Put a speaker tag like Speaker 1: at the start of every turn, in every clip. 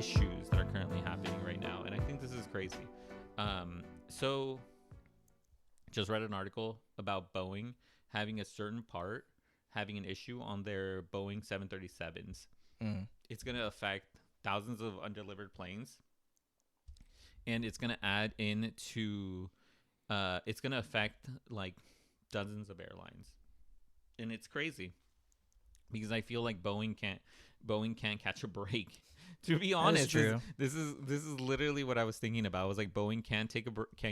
Speaker 1: issues that are currently happening right now, and I think this is crazy. So just read an article about Boeing having a certain part having an issue on their Boeing 737s.
Speaker 2: Mm.
Speaker 1: It's going to affect thousands of undelivered planes, and it's going to add into it's going to affect like dozens of airlines. And it's crazy because I feel like Boeing can't catch a break. To be
Speaker 2: That is
Speaker 1: honest,
Speaker 2: true.
Speaker 1: this is literally what I was thinking about. I was like, Boeing can't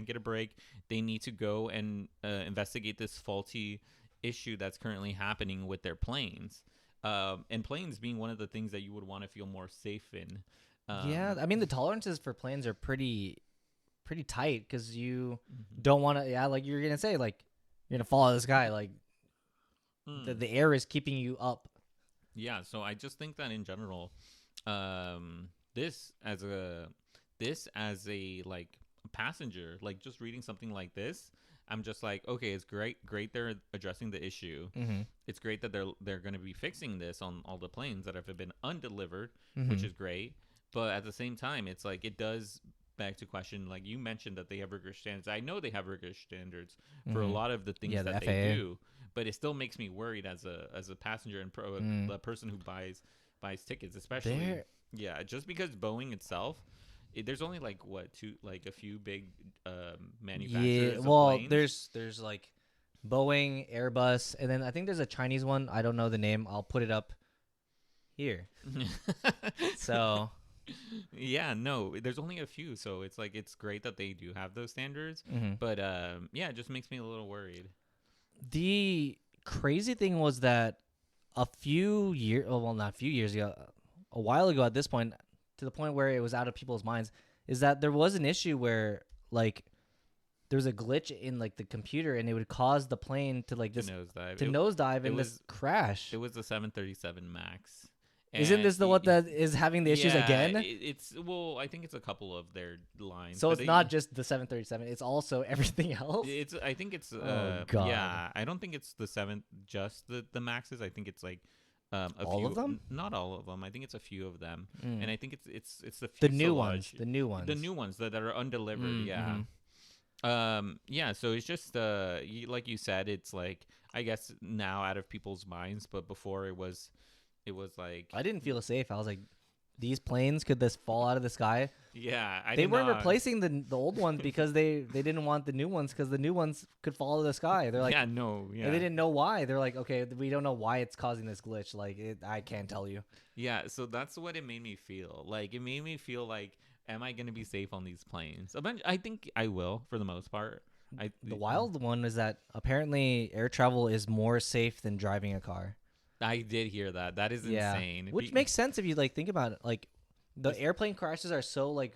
Speaker 1: get a break. They need to go and investigate this faulty issue that's currently happening with their planes. And planes being one of the things that you would want to feel more safe in.
Speaker 2: Yeah,
Speaker 1: Um,
Speaker 2: I mean the tolerances for planes are pretty tight because you
Speaker 1: mhm.
Speaker 2: don't want to. Yeah, like you're gonna say, like you're gonna fall out of the sky. Like
Speaker 1: Hmm.
Speaker 2: the air is keeping you up.
Speaker 1: Yeah, so I just think that in general, um, this as a like a passenger, like just reading something like this, I'm just like, okay, it's great they're addressing the issue.
Speaker 2: Mm-hmm.
Speaker 1: It's great that they're going to be fixing this on all the planes that have been undelivered, which
Speaker 2: Mm-hmm.
Speaker 1: is great. But at the same time, it's like it does back to question, like you mentioned that they have rigorous standards. I know they have rigorous standards for a
Speaker 2: Mm-hmm.
Speaker 1: lot of the things
Speaker 2: Yeah, the
Speaker 1: that they
Speaker 2: FAA.
Speaker 1: do, but it still makes me worried as a passenger and
Speaker 2: Mm.
Speaker 1: the person who buys tickets, especially.
Speaker 2: There,
Speaker 1: Yeah, just because Boeing itself, there's only like what two like a few big
Speaker 2: yeah.
Speaker 1: manufacturers of
Speaker 2: Well,
Speaker 1: planes.
Speaker 2: there's like Boeing, Airbus, and then I think there's a Chinese one. I don't know the name. I'll put it up here. So,
Speaker 1: Yeah, no, there's only a few, so it's like it's great that they do have those standards,
Speaker 2: mhm.
Speaker 1: but yeah, it just makes me a little worried.
Speaker 2: The crazy thing was that a few years, well, not a few years ago, a while ago at this point, to the point where it was out of people's minds, is that there was an issue where like there was a glitch in like the computer and it would cause the plane to like
Speaker 1: To
Speaker 2: this
Speaker 1: nosedive,
Speaker 2: to nosedive
Speaker 1: it
Speaker 2: and this
Speaker 1: was
Speaker 2: crash.
Speaker 1: it was the 737 Max,
Speaker 2: Isn't
Speaker 1: and
Speaker 2: this the one that is having the issues
Speaker 1: yeah,
Speaker 2: again?
Speaker 1: it's well, I think it's a couple of their lines,
Speaker 2: So
Speaker 1: but
Speaker 2: it's not just the 737; it's also everything else.
Speaker 1: it's I think it's
Speaker 2: Oh God!
Speaker 1: yeah, I don't think it's the seventh just the Maxes. I think it's like a
Speaker 2: All of
Speaker 1: few,
Speaker 2: them?
Speaker 1: not all of them. I think it's a few of them, and
Speaker 2: Mm.
Speaker 1: I think it's the
Speaker 2: The new ones.
Speaker 1: fuselage,
Speaker 2: The new ones.
Speaker 1: the new ones that are undelivered. Yeah.
Speaker 2: Mm-hmm.
Speaker 1: Yeah, so it's just like you said, it's like I guess now out of people's minds, but before it was like
Speaker 2: I didn't feel safe. I was like, these planes could this fall out of the sky?
Speaker 1: yeah, I
Speaker 2: They
Speaker 1: did
Speaker 2: weren't
Speaker 1: not.
Speaker 2: replacing the old ones because they didn't want the new ones because the new ones could fall out of the sky. They're like,
Speaker 1: Yeah, no,
Speaker 2: and they
Speaker 1: yeah.
Speaker 2: didn't know why. They're like, okay, we don't know why it's causing this glitch. Like, I can't tell you.
Speaker 1: Yeah, so that's what it made me feel. Like it made me feel like, am I gonna be safe on these planes? I think I will for the most part. I
Speaker 2: The wild one is that apparently air travel is more safe than driving a car.
Speaker 1: I did hear that. That is
Speaker 2: Yeah,
Speaker 1: insane.
Speaker 2: which makes sense if you like think about it. Like, the airplane crashes are so like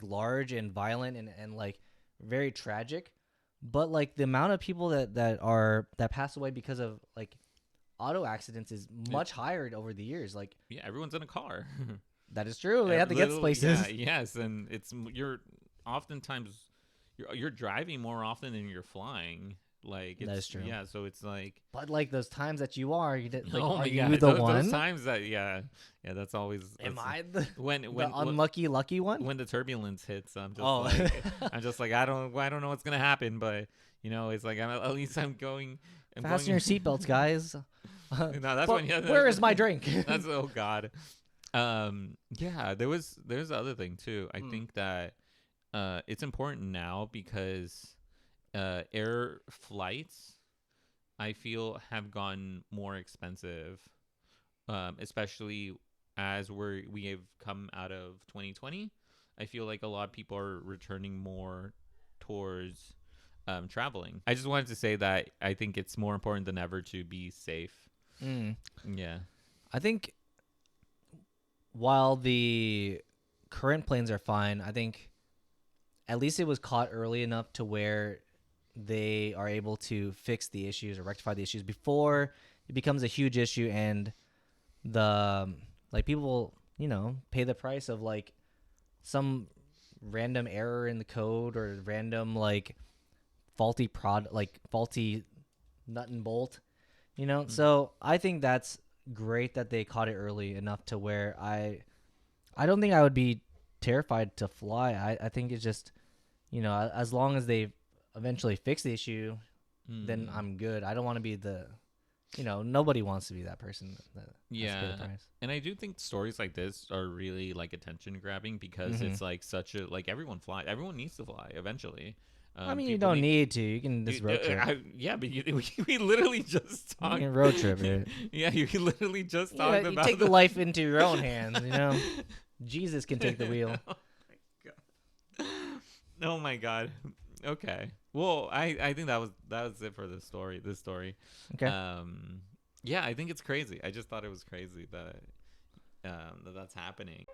Speaker 2: large and violent and like very tragic, but like the amount of people that pass away because of like auto accidents is much higher over the years. Like
Speaker 1: yeah, everyone's in a car.
Speaker 2: that is true. They have to get places.
Speaker 1: Yeah, yes, and you're oftentimes you're driving more often than you're flying. Like
Speaker 2: That is
Speaker 1: it's
Speaker 2: true.
Speaker 1: yeah, so it's like
Speaker 2: But like those times that you are, like,
Speaker 1: oh
Speaker 2: are
Speaker 1: my
Speaker 2: you
Speaker 1: god,
Speaker 2: the
Speaker 1: those
Speaker 2: one?
Speaker 1: times that yeah, that's always
Speaker 2: Am
Speaker 1: that's,
Speaker 2: I the
Speaker 1: when
Speaker 2: unlucky lucky one?
Speaker 1: when the turbulence hits,
Speaker 2: Oh,
Speaker 1: I'm just like I don't know what's gonna happen, but it's like at least I'm
Speaker 2: fasten
Speaker 1: going.
Speaker 2: your seatbelts, guys.
Speaker 1: No, that's
Speaker 2: But
Speaker 1: when yeah.
Speaker 2: where is my drink?
Speaker 1: That's oh god. Yeah, there's the other thing too. I think that it's important now because air flights I feel have gotten more expensive, especially as we have come out of 2020. I feel like a lot of people are returning more towards traveling. I just wanted to say that I think it's more important than ever to be safe.
Speaker 2: Mm.
Speaker 1: Yeah.
Speaker 2: I think while the current planes are fine, I think at least it was caught early enough to where they are able to fix the issues or rectify the issues before it becomes a huge issue and the like people, pay the price of like some random error in the code or random like faulty nut and bolt,
Speaker 1: Mm.
Speaker 2: So I think that's great that they caught it early enough to where I don't think I would be terrified to fly. I think it's just, as long as they eventually fix the issue, then
Speaker 1: Mm.
Speaker 2: I'm good. I don't want to be nobody wants to be that person that has to pay the
Speaker 1: Yeah.
Speaker 2: price.
Speaker 1: And I do think stories like this are really like attention grabbing because
Speaker 2: Hmm.
Speaker 1: it's like such a like everyone needs to fly eventually.
Speaker 2: I mean, you
Speaker 1: People
Speaker 2: don't
Speaker 1: need
Speaker 2: need to. You can just road trip.
Speaker 1: yeah, but we literally just
Speaker 2: You
Speaker 1: talked.
Speaker 2: can road trip, right?
Speaker 1: Yeah, you literally just
Speaker 2: Yeah,
Speaker 1: talked
Speaker 2: you
Speaker 1: about
Speaker 2: take the
Speaker 1: the.
Speaker 2: life into your own hands. Jesus can take the wheel.
Speaker 1: Oh my god. Oh my god. Okay. Well, I think that was it for this story. This story.
Speaker 2: Okay.
Speaker 1: Um yeah, I think it's crazy. I just thought it was crazy that that's happening.